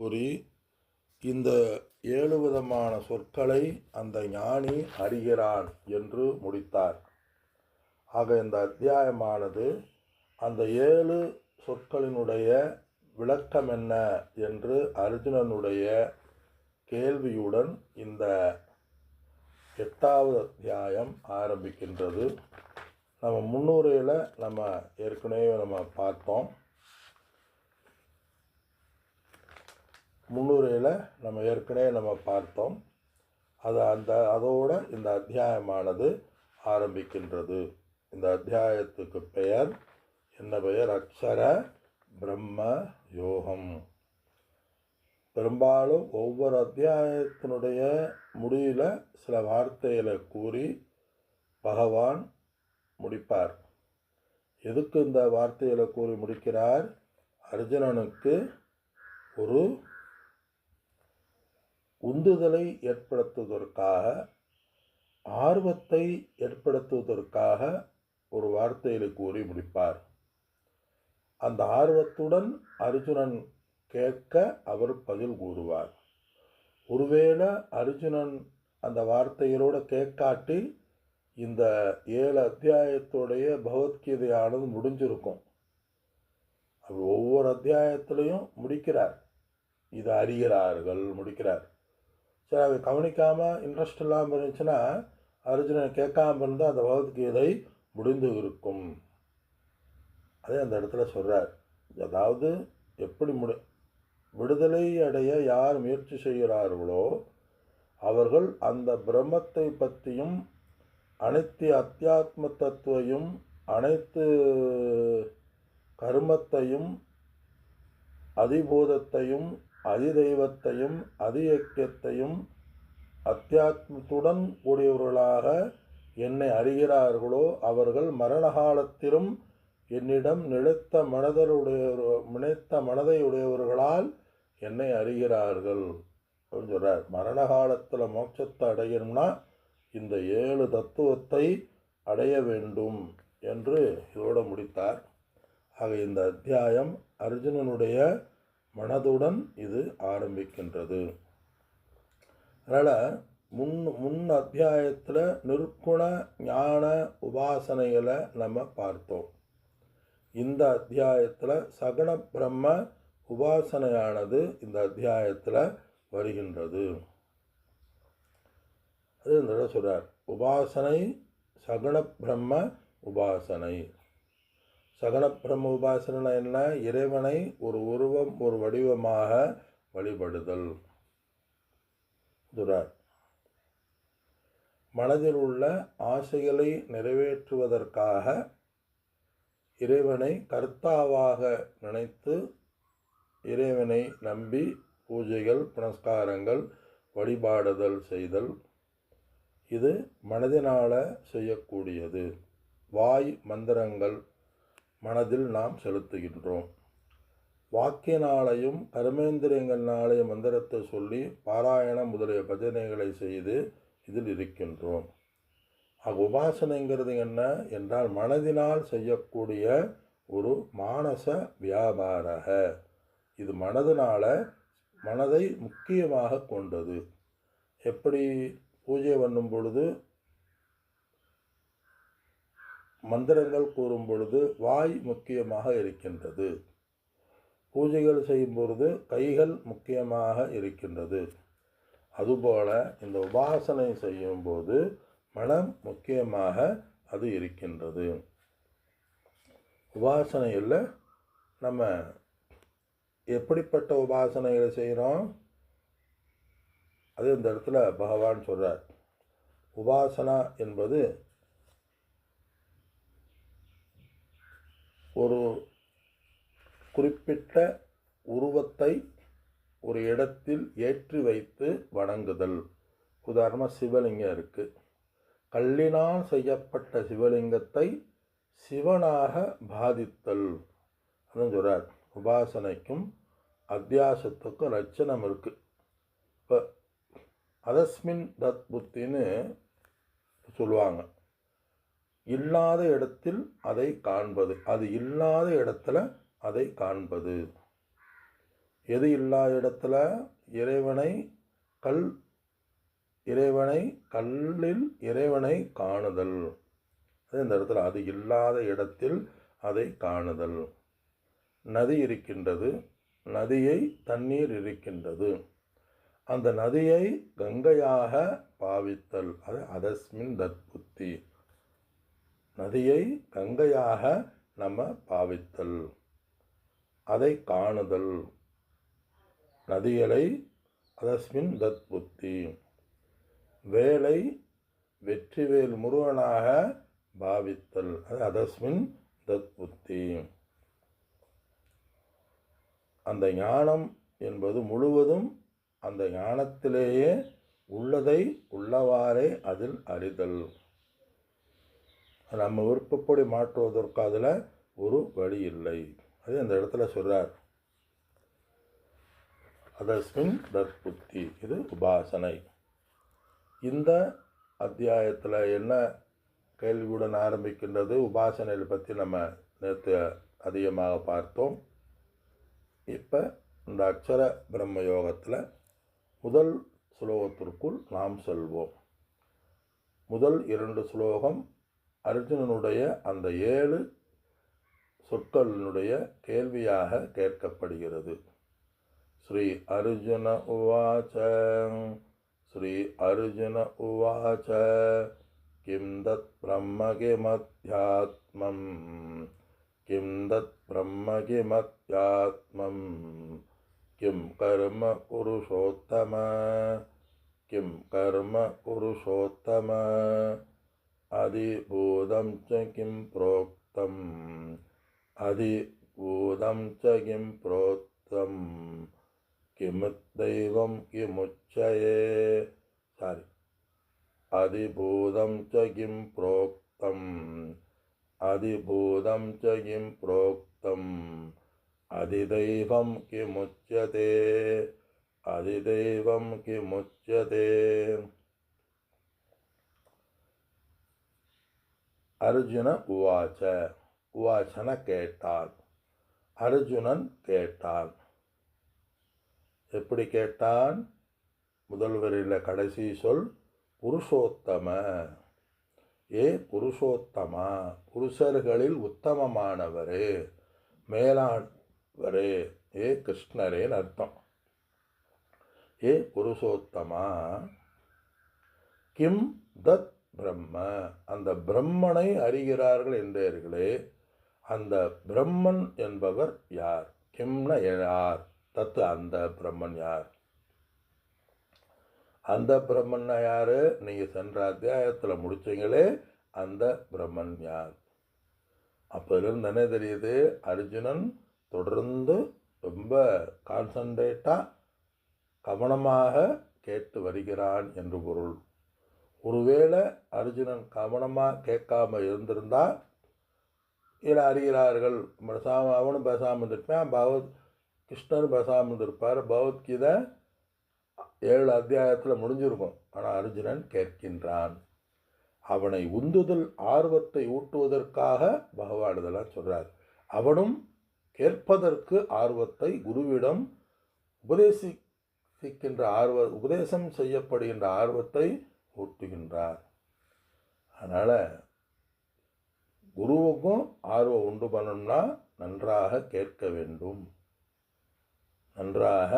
கூறி இந்த 7 விதமான சொற்களை அந்த ஞானி அறிகிறான் என்று முடித்தார். ஆக இந்த அத்தியாயமானது அந்த 7 சொற்களினுடைய விளக்கம் என்ன என்று அர்ஜுனனுடைய கேள்வியுடன் இந்த 8வது அத்தியாயம் ஆரம்பிக்கின்றது. நம்ம முன்னுரையில் நம்ம ஏற்கனவே பார்த்தோம். அதோட இந்த அத்தியாயமானது ஆரம்பிக்கின்றது. இந்த அத்தியாயத்துக்கு பெயர் என்ன பெயர்? அக்ஷர பிரம்ம யோகம். பெரும்பாலும் ஒவ்வொரு அத்தியாயத்தினுடைய முடிவில் சில வார்த்தைகளை கூறி பகவான் முடிப்பார். எதுக்கு இந்த வார்த்தைகளை கூறி முடிக்கிறார்? அர்ஜுனனுக்கு ஒரு உந்துதலை ஏற்படுத்துவதற்காக, ஆர்வத்தை ஏற்படுத்துவதற்காக ஒரு வார்த்தைகளை கூறி முடிப்பார். அந்த ஆர்வத்துடன் அர்ஜுனன் கேட்க அவர் பதில் கூறுவார். ஒருவேளை அர்ஜுனன் அந்த வார்த்தைகளோடு கேட்காட்டி இந்த 7 அத்தியாயத்துடைய பகவத்கீதையானது முடிஞ்சிருக்கும். அவர் ஒவ்வொரு அத்தியாயத்திலையும் முடிக்கிறார். இதை அறிகிறார்கள் முடிக்கிறார். சரி, அதை கவனிக்காமல் இன்ட்ரெஸ்ட் இல்லாமல் இருந்துச்சுன்னா அர்ஜுனன் கேட்காமல் இருந்தால் அந்த பகவத்கீதை முடிந்து இருக்கும். அதே அந்த இடத்துல சொல்கிறார். அதாவது எப்படி விடுதலை அடைய யார் முயற்சி செய்கிறார்களோ அவர்கள் அந்த பிரம்மத்தை பற்றியும் அனைத்து அத்தியாத்ம தத்துவையும் அனைத்து கர்மத்தையும் அதிபூதத்தையும் அதிதெய்வத்தையும் அதியக்கியத்தையும் அத்தியாத்மத்துடன் கூடியவர்களாக என்னை அறிகிறார்களோ அவர்கள் மரண காலத்திலும் என்னிடம் நிலைத்த மனதை உடையவர்களால் என்னை அறிகிறார்கள் அப்படின்னு சொல்கிறார். மரண காலத்தில் மோட்சத்தை அடையணும்னா இந்த 7 தத்துவத்தை அடைய வேண்டும் என்று இதோடு முடித்தார். ஆக இந்த அத்தியாயம் அர்ஜுனனுடைய மனதுடன் இது ஆரம்பிக்கின்றது. அதனால் முன் அத்தியாயத்தில் நிர்குண ஞான உபாசனைகளை நம்ம பார்த்தோம். இந்த அத்தியாயத்தில் சகுண பிரம்ம உபாசனையானது இந்த அத்தியாயத்தில் வருகின்றது. அது இந்த சொல்கிறார். உபாசனை சகுண பிரம்ம உபாசனை. சகுண பிரம்ம உபாசனை என்ன? இறைவனை ஒரு உருவம் ஒரு வடிவமாக வழிபடுதல். மனதில் உள்ள ஆசைகளை நிறைவேற்றுவதற்காக இறைவனை கர்த்தாவாக நினைத்து இறைவனை நம்பி பூஜைகள் புனஸ்காரங்கள் வழிபாடுதல் செய்தல். இது மனதினால் செய்யக்கூடியது. வாய் மந்திரங்கள் மனதில் நாம் செலுத்துகின்றோம். வாக்கினாலையும் கர்மேந்திரியங்களாலேயும் மந்திரத்தை சொல்லி பாராயணம் முதலிய பஜனைகளை செய்து இதில் இருக்கின்றோம். உபாசனைங்கிறது என்ன என்றால் மனதினால் செய்யக்கூடிய ஒரு மானச வியாபாரக. இது மனதை முக்கியமாக கொண்டது. எப்படி பூஜை பண்ணும் பொழுது மந்திரங்கள் கூறும் பொழுது வாய் முக்கியமாக இருக்கின்றது. பூஜைகள் செய்யும் பொழுது கைகள் முக்கியமாக இருக்கின்றது. அதுபோல இந்த உபாசனை செய்யும்போது மனம் முக்கியமாக அது இருக்கின்றது. உபாசனையில் நம்ம எப்படிப்பட்ட உபாசனைகளை செய்கிறோம்? அது இந்த இடத்துல பகவான் சொல்கிறார். உபாசனா என்பது ஒரு குறிப்பிட்ட உருவத்தை ஒரு இடத்தில் ஏற்றி வைத்து வணங்குதல். உதாரணமாக சிவலிங்கம் இருக்குது. கல்லினால் செய்யப்பட்ட சிவலிங்கத்தை சிவனாக பாதித்தல் அப்படின்னு சொல்கிறார். உபாசனைக்கும் அத்தியாசத்துக்கும் லட்சணம் இருக்குது. இப்போ அதஸ்மின் தத் புத்தின்னு சொல்லுவாங்க. இல்லாத இடத்தில் அதை காண்பது, அது இல்லாத இடத்துல அதை காண்பது. எது இல்லாத இடத்துல இறைவனை கல்லில் இறைவனை காணுதல். இந்த இடத்துல அது இல்லாத இடத்தில் அதை காணுதல். நதி இருக்கின்றது, நதியை தண்ணீர் இருக்கின்றது, அந்த நதியை கங்கையாக பாவித்தல், அது அதஸ்மின் தத்புத்தி. நதியை கங்கையாக நம்ம பாவித்தல், அதை காணுதல், நதிகளை அதஸ்மின் தத்புத்தி. வேலை வெற்றிவேல் முருகனாக பாவித்தல், அது அதஸ்மின் தத்புத்தி. அந்த ஞானம் என்பது முழுவதும் அந்த ஞானத்திலேயே உள்ளதை உள்ளவாறே அதில் அறிதல். நம்ம விருப்பப்படி மாற்றுவதற்கு அதில் ஒரு வழி இல்லை. அது அந்த இடத்துல சொல்றார், அதஸ்மின் தத்புத்தி. இது உபாசனை. இந்த அத்தியாயத்தில் என்ன கேள்வியுடன் ஆரம்பிக்கின்றது? உபாசனையை பற்றி நம்ம நேற்று அதிகமாக பார்த்தோம். இப்போ இந்த அக்ஷர பிரம்ம யோகத்தில் முதல் ஸ்லோகத்திற்குள் நாம் செல்வோம். முதல் 2 ஸ்லோகம் அர்ஜுனனுடைய அந்த 7 சொற்களினுடைய கேள்வியாக கேட்கப்படுகிறது. ஸ்ரீ அர்ஜுன உவாச ஸ்ரீ அர்ஜுன உவாச கிம் தத் பிரம்ம கிமத்யாத்மம் கிம் தத் பிரம்ம கிமத்யாத்மம் கிம் கர்ம புருஷோத்தம கிம் கர்ம புருஷோத்தம அதிபூதம் ச கிம் ப்ரோக்தம் அதிபூதம் ச கிம் ப்ரோக்தம் கிமுத்தைவம் கிமுச்சயே அதிபூதம் ச கிம் ப்ரோக்தம் அதிபூதம் ச கிம் ப்ரோக்தம் அதிதைவம் கிமுச்யதே அதிதைவம் கிமுச்யதே. அர்ஜுன உவாச்ச. உவாச்சன கேட்டான், அர்ஜுனன் கேட்டான். எப்படி கேட்டான்? முதல் வரியில் கடைசி சொல் புருஷோத்தம. ஏ புருஷோத்தமா, புருஷர்களில் உத்தமமானவரே, மேலானவரே, ஏ கிருஷ்ணரேன்னு அர்த்தம். ஏ புருஷோத்தமா, கிம் தத் பிரம்ம, அந்த பிரம்மனை அறிகிறார்கள் என்றீர்களே, அந்த பிரம்மன் என்பவர் யார்? கிம்ன யார்? தத்து அந்த பிரம்மன் யார்? அந்த பிரம்மன் யாரு? நீங்க சென்ற அத்தியாயத்தில் முடிச்சீங்களே, அந்த பிரம்மன் யார்? அப்போதிலிருந்து என்ன தெரியுது? அர்ஜுனன் தொடர்ந்து ரொம்ப கான்சன்ட்ரேட்டாக கவனமாக கேட்டு வருகிறான் என்று பொருள். ஒருவேளை அர்ஜுனன் கவனமாக கேட்காம இருந்திருந்தா, இதில் அறிகிறார்கள் பேசாமல், அவனும் பேசாமல் இருந்திருப்பான், கிருஷ்ணரும் பேசாமல் இருந்திருப்பார், பகவத்கீதை 7 அத்தியாயத்தில் முடிஞ்சிருக்கும். ஆனால் அர்ஜுனன் கேட்கின்றான். அவனை உந்துதல் ஆர்வத்தை ஊட்டுவதற்காக பகவான் இதெல்லாம் சொல்றார். அவனும் கேட்பதற்கு ஆர்வத்தை குருவிடம் உபதேசம் செய்யப்படுகின்ற ஆர்வத்தை ஊட்டுகின்றார். அதனால் குருவுக்கும் ஆர்வம் உண்டு பண்ணணும்னா நன்றாக கேட்க வேண்டும். நன்றாக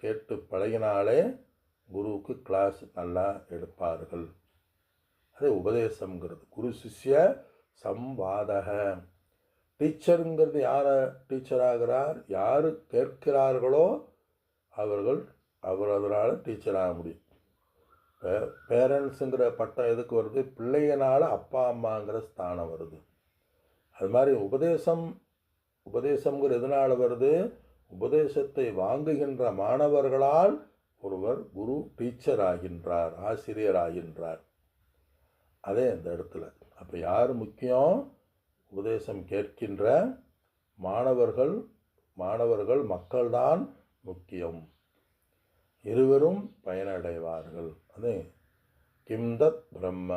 கேட்டு பழகினாலே குருவுக்கு கிளாஸ் நல்லா எடுப்பார்கள். அது உபதேசங்கிறது. குரு சிஷ்ய சம்வாதக. டீச்சருங்கிறது யாரை டீச்சர் ஆகிறார்? யார் கேட்கிறார்களோ அவர் அதனால் டீச்சர் ஆக முடியும். பேரண்ட்ஸுங்கிற பட்டம் எதுக்கு வருது? பிள்ளைகளால் அப்பா அம்மாங்கிற ஸ்தானம் வருது. அது மாதிரி உபதேசம்ங்கிற எதனால் வருது? உபதேசத்தை வாங்குகின்ற மாணவர்களால் ஒருவர் குரு டீச்சர் ஆகின்றார், ஆசிரியர் ஆகின்றார். அதே இந்த இடத்துல அப்போ யார் முக்கியம்? உபதேசம் கேட்கின்ற மாணவர்கள் மக்கள்தான் முக்கியம். இருவரும் பயனடைவார்கள். அதே கிம் தத் பிரம்ம,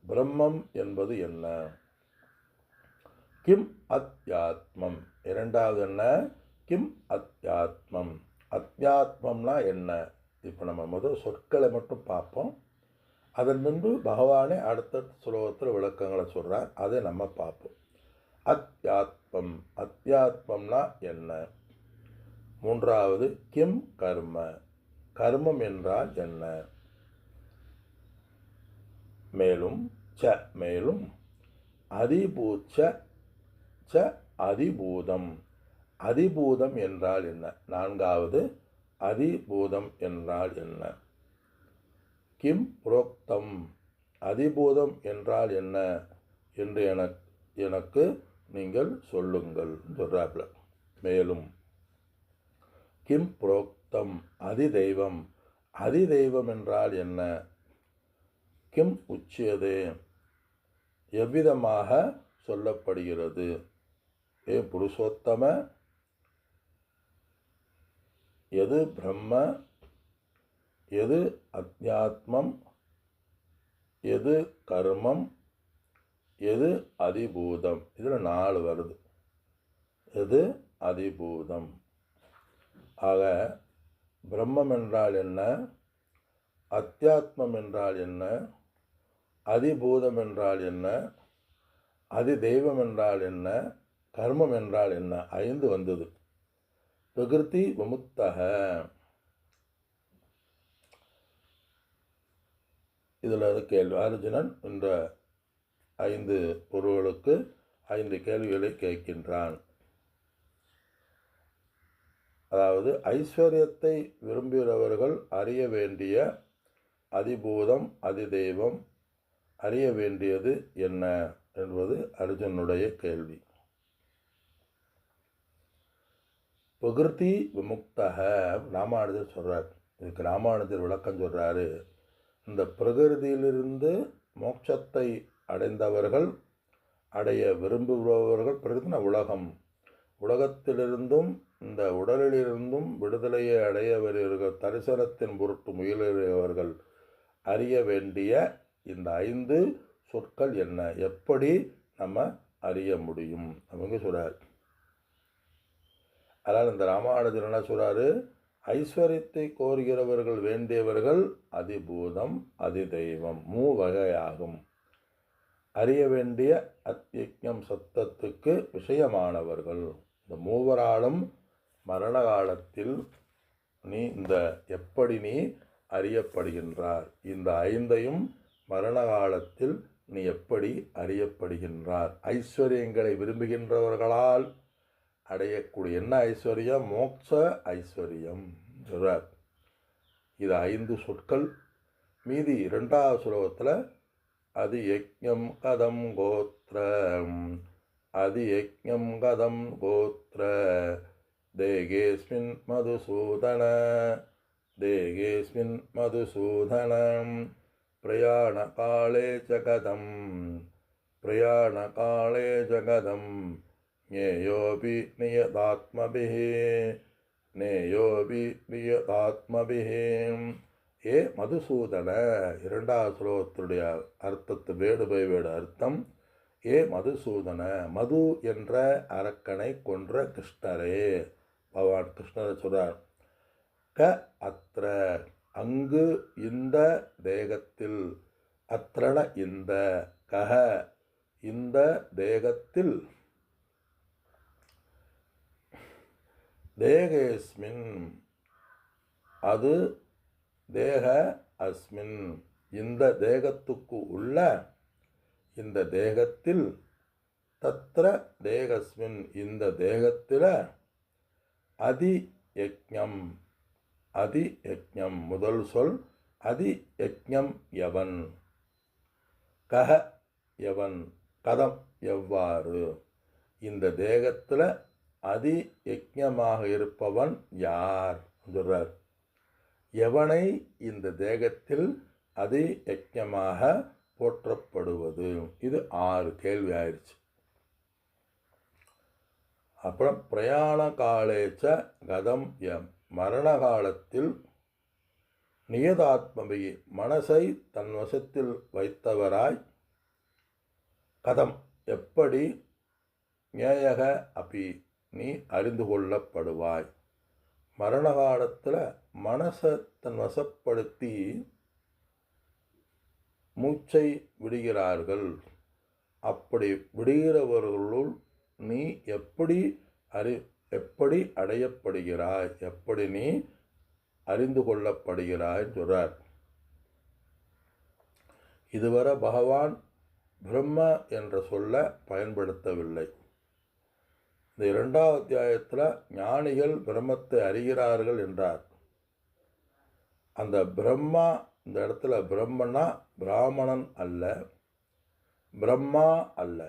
பிரம்மம் என்பது என்ன? கிம் அத்யாத்மம். இரண்டாவது என்ன? கிம் அத்யாத்மம். அத்தியாத்மம்னா என்ன? இப்போ நம்ம முதல் சொற்களை மட்டும் பார்ப்போம். அதன் முன்பு பகவானே அடுத்தடுத்த ஸ்லோகத்தில் விளக்கங்களை சொல்கிறார். அதை நம்ம பார்ப்போம். அத்தியாத்மம், அத்தியாத்மம்னா என்ன? மூன்றாவது கிம் கர்ம, கர்மம் என்றால் என்ன? மேலும் மேலும் அதிபூச்ச அதிபூதம், அதிபூதம் என்றால் என்ன? நான்காவது அதிபூதம் என்றால் என்ன? கிம் புரோக்தம், அதிபூதம் என்றால் என்ன என்று எனக்கு நீங்கள் சொல்லுங்கள் சொல்றாப்ல. மேலும் கிம் புரோக்தம் அதிதெய்வம், அதிதெய்வம் என்றால் என்ன? கிம் உச்சியது, எவ்விதமாக சொல்லப்படுகிறது? ஏ புருஷோத்தம, எது பிரம்ம, எது அத்தியாத்மம், எது கர்மம், எது அதிபூதம்? இதில் 4 வருது. எது அதிபூதம்? ஆக பிரம்மம் என்றால் என்ன, அத்தியாத்மம் என்றால் என்ன, அதிபூதம் என்றால் என்ன, அதிதெய்வம் என்றால் என்ன, கர்மம் என்றால் என்ன? 5 வந்தது. பிரகிருதி விமுக்தக, இதில் கேள்வி. அர்ஜுனன் என்ற 5 பொருள்களுக்கு 5 கேள்விகளை கேட்கின்றான். அதாவது ஐஸ்வர்யத்தை விரும்புகிறவர்கள் அறிய வேண்டிய அதிபூதம் அதிதெய்வம் அறிய வேண்டியது என்ன என்பது அர்ஜுனுடைய கேள்வி. பிரகிருதி விமுக்தக ராமானுஜர் சொல்கிறார். இதுக்கு ராமானுஜர் விளக்கம் சொல்கிறாரு. இந்த பிரகிருதியிலிருந்து மோட்சத்தை அடைந்தவர்கள், அடைய விரும்புபவர்கள், பிரகிருதின உலகம், உலகத்திலிருந்தும் இந்த உடலிலிருந்தும் விடுதலையை அடைய வருகிறவர்கள், தரிசனத்தின் பொருட்டு முயலுகிறவர்கள் அறிய வேண்டிய இந்த 5 சொற்கள் என்ன, எப்படி நம்ம அறிய முடியும் அவங்க சொல்கிறார். அதனால் இந்த ராமானுஜர் என்ன சொல்கிறாரு? ஐஸ்வர்யத்தை கோருகிறவர்கள் வேண்டியவர்கள் அதிபூதம் அதிதெய்வம் 3 வகையாகும். அறிய வேண்டிய அத்யக்ஞம் சத்தத்துக்கு விஷயமானவர்கள். இந்த மூவராலும் மரண காலத்தில் எப்படி நீ அறியப்படுகின்றார்? இந்த 5ஐயும் மரண காலத்தில் நீ எப்படி அறியப்படுகின்றார்? ஐஸ்வர்யங்களை விரும்புகின்றவர்களால் அடையக்கூடிய என்ன ஐஸ்வர்யம்? மோட்ச ஐஸ்வர்யம் சொல்றார். இது 5 சொற்கள். மீதி 2வது ஸ்லோகத்தில் அதி யஜ்ஞம் கதம் கோத்ரம், அதி யஜ்ஞம் கதம் கோத்ர தேகேஸ்மின் மதுசூதன, தேகேஸ்மின் மதுசூதனம் பிரயாண காலே ஜகதம், பிரயாண காலே ஜகதம் ஞேயோபி நியதாத்மபிஹி, நேயோபி நியதாத்மபிஹி. ஏ மதுசூதன, 2வது ஸ்லோகத்துடைய அர்த்தத்து வேடு பை வேடு அர்த்தம். ஏ மதுசூதன, மது என்ற அரக்கனை கொன்ற கிருஷ்ணரே, பகவான் கிருஷ்ணரை சொல்றார். க அத்ர, அங்கு இந்த தேகத்தில், அத்ரண இந்த, கஹ இந்த தேகத்தில், தேகேஸ்மின் அது, தேக அஸ்மின் இந்த தேகத்துக்கு உள்ள, இந்த தேகத்தில், தத்ர தேகஸ்மின் இந்த தேகத்தில், அதி யஜ்ஞம், அதி யஜ்ஞம் முதல் சொல், அதி யஜ்ஞம் எவன், கஹ எவன், கதம் எவ்வாறு, இந்த தேகத்தில் அதி யஜ்ஞமாக இருப்பவன் யார் சொல்றார். எவனை இந்த தேகத்தில் அதி யஜ்ஞமாக போற்றப்படுவது? இது 6 கேள்வி ஆயிடுச்சு. அப்புறம் பிரயாண காலேச்ச கதம் எம், மரண காலத்தில் நியதாத்மபி மனசை தன் வசத்தில் வைத்தவராய், கதம் எப்படி, ஞேயக அபி நீ அறிந்து கொள்ளப்படுவாய், மரண காலத்தில் மனசை தன் வசப்படுத்தி மூச்சை விடுகிறார்கள். அப்படி விடுகிறவர்களுள் நீ எப்படி அடையப்படுகிறாய், எப்படி நீ அறிந்து கொள்ளப்படுகிறாய் சொல்றார். இதுவரை பகவான் பிரம்ம என்ற சொல்ல பயன்படுத்தவில்லை. இந்த 2வது அத்தியாயத்தில் ஞானிகள் பிரம்மத்தை அறிகிறார்கள் என்றார். அந்த பிரம்மா, இந்த இடத்துல பிரம்மனா பிராமணன் அல்ல, பிரம்மா அல்ல.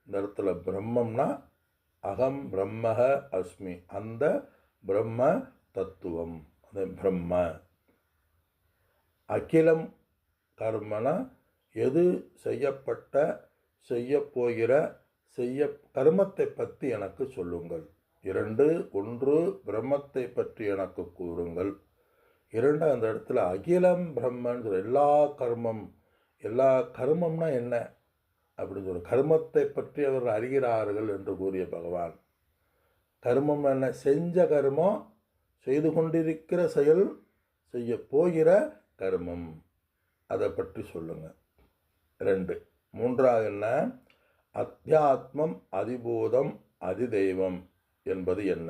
இந்த இடத்துல பிரம்மம்னா அகம் பிரம்மக அஸ்மி, அந்த பிரம்ம தத்துவம், அந்த பிரம்ம. அகிலம் கர்மன, எது செய்யப்பட்ட, செய்யப்போகிற, கர்மத்தை பற்றி எனக்கு சொல்லுங்கள். 2, 1 பிரம்மத்தை பற்றி எனக்கு கூறுங்கள். 2 அந்த இடத்துல அகிலம் பிரம்மன், எல்லா கர்மம்னா என்ன அப்படின்னு சொல்ல, கர்மத்தை பற்றி அவர்கள் அறிகிறார்கள் என்று கூறிய பகவான். கர்மம் என்ன? செஞ்ச கர்மம், செய்து கொண்டிருக்கிற செயல், செய்ய போகிற கர்மம், அதை பற்றி சொல்லுங்க. 2. 3வது என்ன? அத்தியாத்மம், அதிபூதம், அதிதெய்வம் என்பது என்ன?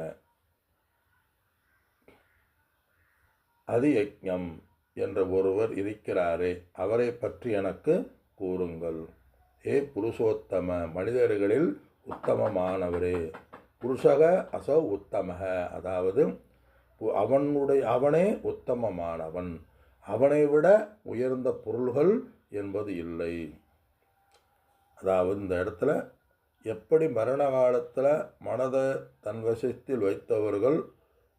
அதியஜ்ஞம் என்ற ஒருவர் இருக்கிறாரே, அவரை பற்றி எனக்கு கூறுங்கள். ஏ புருஷோத்தம, மனிதர்களில் உத்தமமானவரே. புருஷக அசௌ உத்தமக, அதாவது அவனே உத்தமமானவன், அவனை விட உயர்ந்த பொருள்கள் என்பது இல்லை. அதாவது இந்த இடத்துல எப்படி மரண காலத்தில் மனதை தன் வசத்தில் வைத்தவர்கள்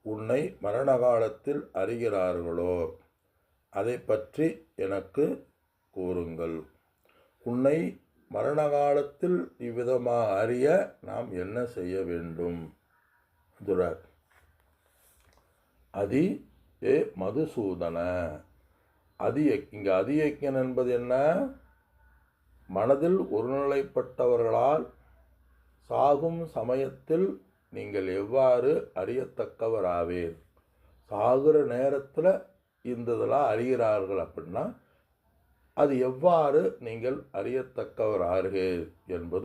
உன்னை மரண காலத்தில் அறிகிறார்களோ அதை பற்றி எனக்கு கூறுங்கள். உன்னை மரண காலத்தில் இவ்விதமாக அறிய நாம் என்ன செய்ய வேண்டும்? அதி ஏ மதுசூதன, இங்கே அதியஜ்ஞன் என்பது என்ன? மனதில் ஒருநிலைப்பட்டவர்களால் சாகும் சமயத்தில் நீங்கள் எவ்வாறு அறியத்தக்கவராவீர்? சாகுற நேரத்தில் இந்த இதெல்லாம் அறிகிறார்கள் அப்படின்னா அது எவ்வாறு நீங்கள் அறியத்தக்கவரார்கள் என்பது